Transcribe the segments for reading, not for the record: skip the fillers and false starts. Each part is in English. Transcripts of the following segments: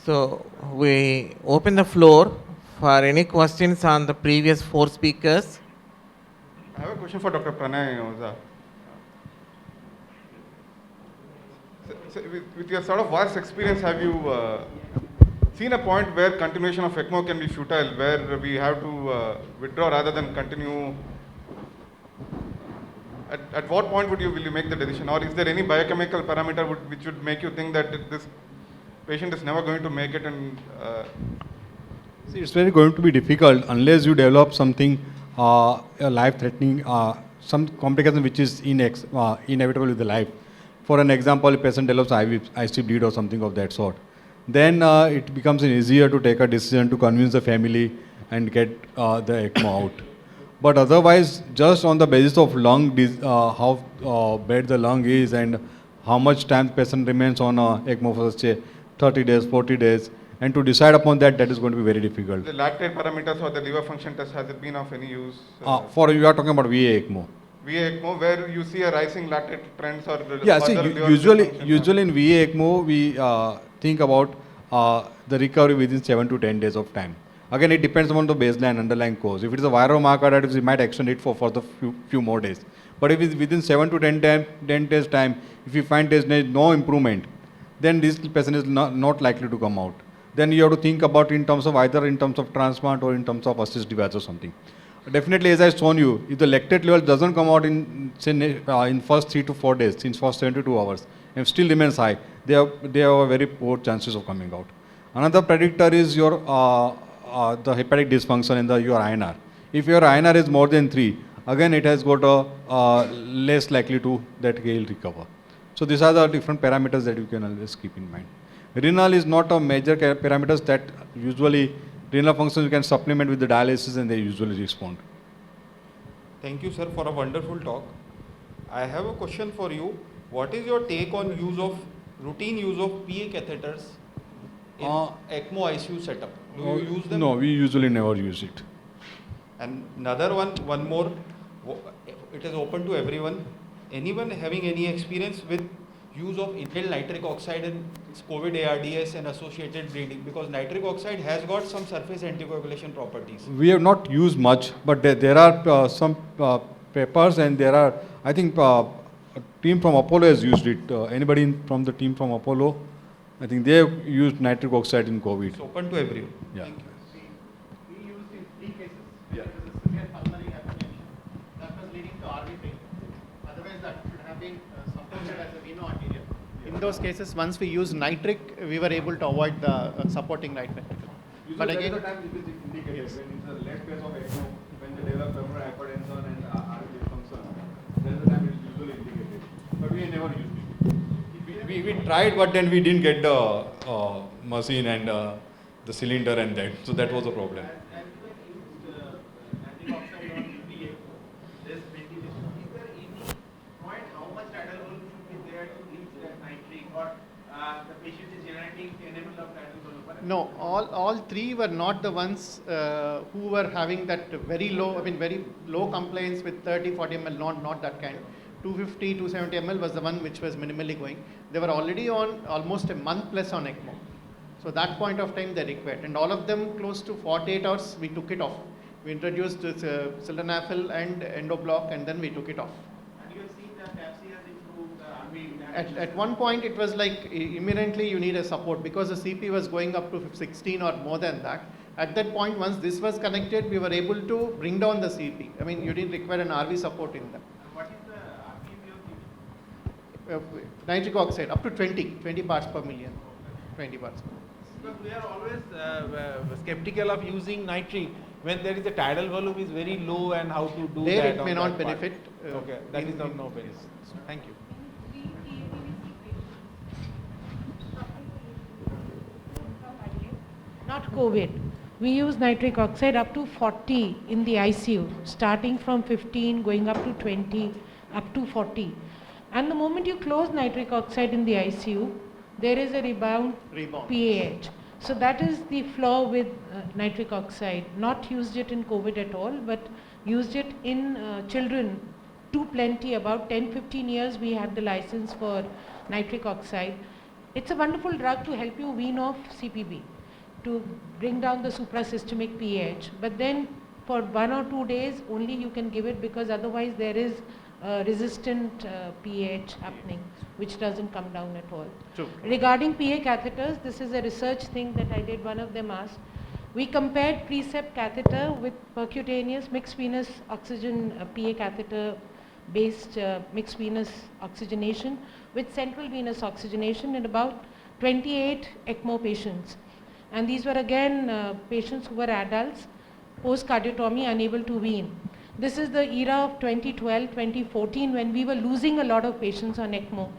So we open the floor for any questions on the previous 4 speakers. I have a question for Dr. Pranay Oza. So with your sort of vast experience, have you seen a point where continuation of ECMO can be futile, where we have to withdraw rather than continue? At what point will you make the decision, or is there any biochemical parameter which would make you think that this patient is never going to make it? And see, it's very going to be difficult unless you develop something life-threatening, some complication which is inevitable with the life. For an example, a patient develops IC bleed or something of that sort. Then it becomes easier to take a decision to convince the family and get the ECMO out. But otherwise, just on the basis of lung, how bad the lung is and how much time the patient remains on ECMO for say 30 days, 40 days, and to decide upon that, that is going to be very difficult. The lactate parameters or the liver function test, has it been of any use? For you are talking about VA ECMO. VA ECMO, where you see a rising lactate trends or yeah, see, usually in VA ECMO, we think about the recovery within 7 to 10 days of time. Again, it depends on the baseline underlying cause. If it is a viral myocarditis, we might extend it for the few more days. But if it's within 7 to 10 days time, if you find there is no improvement, then this patient is not likely to come out. Then you have to think about in terms of either in terms of transplant or in terms of assist device or something. Definitely, as I shown you, if the lactate level doesn't come out in first 3 to 4 days, in first 72 hours, and still remains high, they have a very poor chances of coming out. Another predictor is your the hepatic dysfunction in your INR. If your INR is more than 3, again it has got a less likely to that he'll recover. So these are the different parameters that you can always keep in mind. Renal is not a major parameters that usually renal functions you can supplement with the dialysis and they usually respond. Thank you, sir, for a wonderful talk. I have a question for you. What is your take on routine use of PA catheters in ECMO ICU setup? Do you use them? No, we usually never use it. And another one more, it is open to everyone. Anyone having any experience with use of inhaled nitric oxide in COVID ARDS and associated bleeding? Because nitric oxide has got some surface anticoagulation properties. We have not used much, but there are some papers and there are, I think, a team from Apollo has used it. Anybody from the team from Apollo? I think they have used nitric oxide in COVID. It's open to everyone. Yeah. Thank you. We used in 3 cases. Yeah. There was a severe pulmonary hypertension that was leading to RV failure. Otherwise, that should have been supported as a veno arterial. In those cases, once we used nitric, we were able to avoid the supporting right ventricle. But again, the time it is indicated when in the left phase of ECMO, when they develop pulmonary hypertension and RV dysfunction, then the time it is usually indicated. But we never used it. We tried, but then we didn't get the machine and the cylinder and that. So that was a problem. no, all 3 were not the ones who were having that very low compliance with 30, 40 ml, not that kind. 250, 270 ml was the one which was minimally going. They were already on almost a month plus on ECMO. So that point of time they required. And all of them close to 48 hours, we took it off. We introduced sildenafil and endoblock and then we took it off. And you have seen that TAPC has improved At one point it was like immediately you need a support because the CP was going up to 16 or more than that. At that point, once this was connected, we were able to bring down the CP. I mean, you didn't require an RV support in them. What is the RPM you are giving? Nitric oxide up to 20 parts per million. 20 parts per million. Because we are always skeptical of using nitric when there is a tidal volume is very low and how to do there that. It may not benefit. Okay, that is of no benefit. Thank you. Not COVID. We use nitric oxide up to 40 in the ICU, starting from 15, going up to 20, up to 40. And the moment you close nitric oxide in the ICU, there is a rebound. PAH. So that is the flaw with nitric oxide. Not used it in COVID at all, but used it in children to plenty. About 10-15 years we had the license for nitric oxide. It's a wonderful drug to help you wean off CPB, to bring down the suprasystemic pH. But then for 1 or 2 days only you can give it, because otherwise there is resistant pH happening, which doesn't come down at all. True. Regarding PA catheters, this is a research thing that I did. One of them asked. We compared precept catheter with percutaneous mixed venous oxygen PA catheter based mixed venous oxygenation with central venous oxygenation in about 28 ECMO patients. And these were again patients who were adults, post-cardiotomy, unable to wean. This is the era of 2012, 2014, when we were losing a lot of patients on ECMO.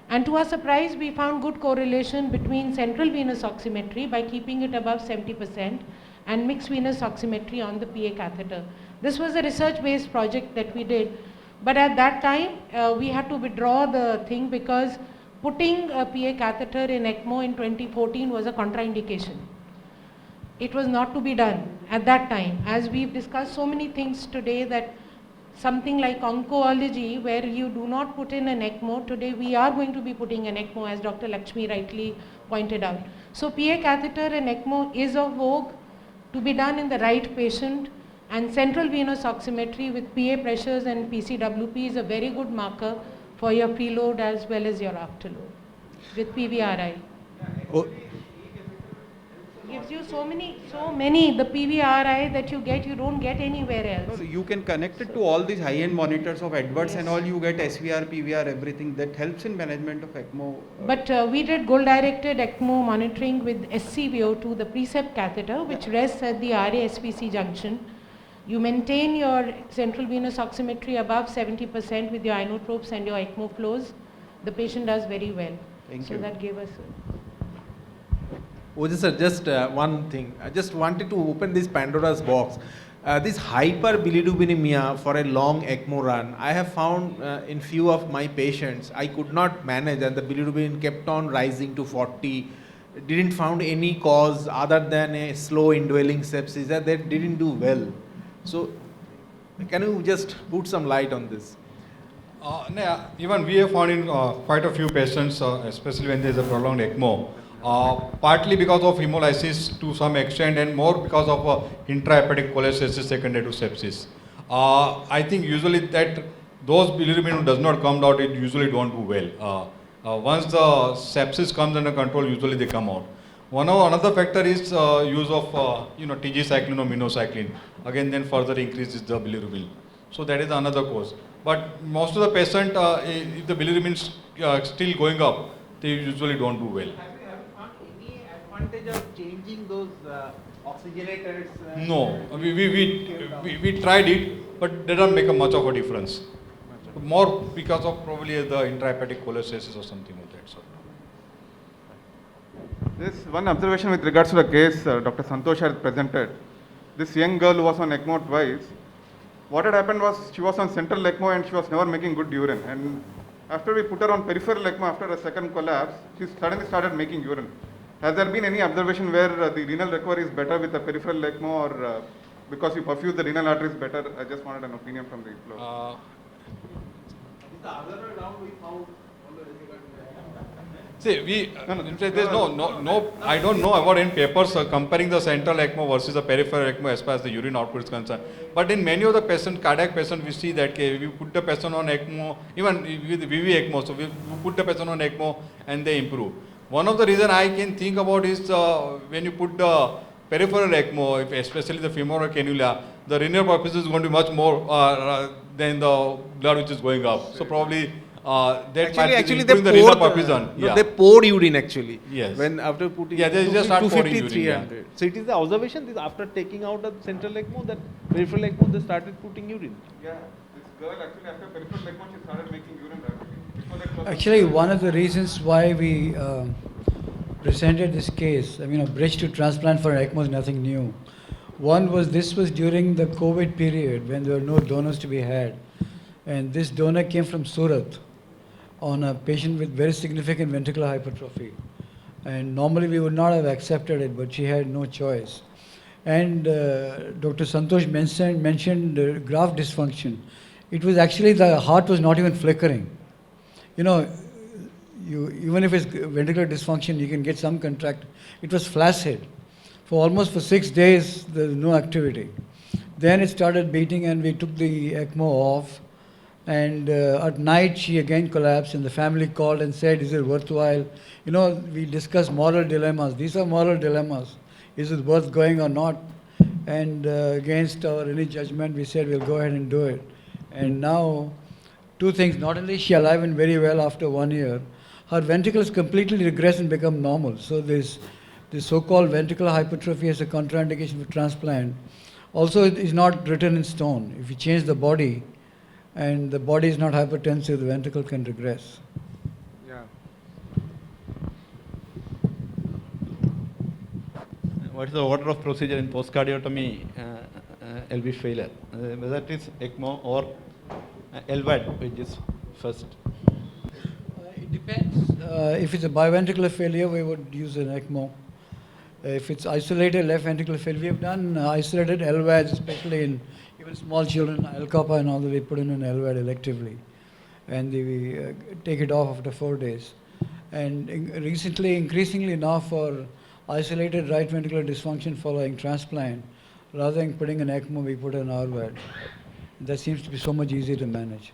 And to our surprise, we found good correlation between central venous oximetry by keeping it above 70% and mixed venous oximetry on the PA catheter. This was a research-based project that we did. But at that time, we had to withdraw the thing because putting a PA catheter in ECMO in 2014 was a contraindication. It was not to be done at that time. As we've discussed so many things today, that something like oncology, where you do not put in an ECMO, today we are going to be putting an ECMO, as Dr. Lakshmi rightly pointed out. So PA catheter and ECMO is of vogue, to be done in the right patient, and central venous oximetry with PA pressures and PCWP is a very good marker for your preload as well as your afterload with PVRI. Oh. Gives you so many, the PVRI that you get, you don't get anywhere else. No, you can connect it to all these high-end monitors of Edwards Yes. and all, you get SVR, PVR, everything that helps in management of ECMO. But we did goal-directed ECMO monitoring with SCVO2, the precept catheter, which rests at the RA-SPC junction. You maintain your central venous oximetry above 70% with your inotropes and your ECMO flows. The patient does very well. Thank so you. that gave us. Oja sir, just one thing. I just wanted to open this Pandora's box. This hyperbilirubinemia for a long ECMO run, I have found in few of my patients, I could not manage, and the bilirubin kept on rising to 40. Didn't found any cause other than a slow indwelling sepsis, that they didn't do well. So, can you just put some light on this? Even we have found in quite a few patients, especially when there is a prolonged ECMO, partly because of hemolysis to some extent and more because of intrahepatic cholestasis secondary to sepsis. I think usually that those bilirubin does not come out, it usually don't do well. Once the sepsis comes under control, usually they come out. Another factor is use of TG cyclin or minocycline. Again, then further increases the bilirubin. So that is another cause. But most of the patient, if the bilirubin is still going up, they usually don't do well. Have you found any advantage of changing those oxygenators? No, we tried it, but they don't make a much of a difference. More because of probably the intrahepatic cholestasis or something like that. So. This one observation with regards to the case Dr. Santosh had presented. This young girl who was on ECMO twice, what had happened was she was on central ECMO and she was never making good urine. And after we put her on peripheral ECMO after a second collapse, she suddenly started making urine. Has there been any observation where the renal recovery is better with the peripheral ECMO, or because you perfuse the renal arteries better? I just wanted an opinion from the floor. The other way around we found. See, there's no, I don't know about any papers comparing the central ECMO versus the peripheral ECMO as far as the urine output is concerned. But in many of the patients, cardiac patients, we see that we put the patient on ECMO, even with VV ECMO, so we put the patient on ECMO and they improve. One of the reasons I can think about is when you put the peripheral ECMO, especially the femoral cannula, the renal perfusion is going to be much more than the blood which is going up. So probably that Actually, might be they the renal poured, perfusion. no, they poured urine actually. Yes. When after putting, Yeah, they just start pouring 250, urine, 300. So it is the observation this after taking out the central ECMO, that peripheral ECMO they started putting urine. Yeah, this girl actually after peripheral ECMO she started making urine rapidly. Before that was Actually, one of the reasons why we presented this case, I mean, a bridge to transplant for ECMO is nothing new. One was, this was during the COVID period when there were no donors to be had. And this donor came from Surat on a patient with very significant ventricular hypertrophy. And normally we would not have accepted it, but she had no choice. And Dr. Santosh mentioned graft dysfunction. It was actually the heart was not even flickering. You know, even if it's ventricular dysfunction, you can get some contract. It was flaccid. For 6 days, there was no activity. Then it started beating and we took the ECMO off. And at night, she again collapsed and the family called and said, is it worthwhile? You know, we discussed moral dilemmas. These are moral dilemmas. Is it worth going or not? And against our any judgment, we said, we'll go ahead and do it. And now, two things. Not only is she alive and very well after 1 year, her ventricles completely regress and become normal. So this so-called ventricular hypertrophy as a contraindication for transplant also is not written in stone. If you change the body and the body is not hypertensive, the ventricle can regress. Yeah. What is the order of procedure in post-cardiotomy LV failure? Whether it is ECMO or LVAD, which is first? It depends. If it's a biventricular failure, we would use an ECMO. If it's isolated left ventricular failure, we have done isolated LVADs, especially in even small children, L-Kappa and all that, we put in an LVAD electively. And we take it off after 4 days. And recently, increasingly now for isolated right ventricular dysfunction following transplant, rather than putting an ECMO, we put an RVAD. That seems to be so much easier to manage.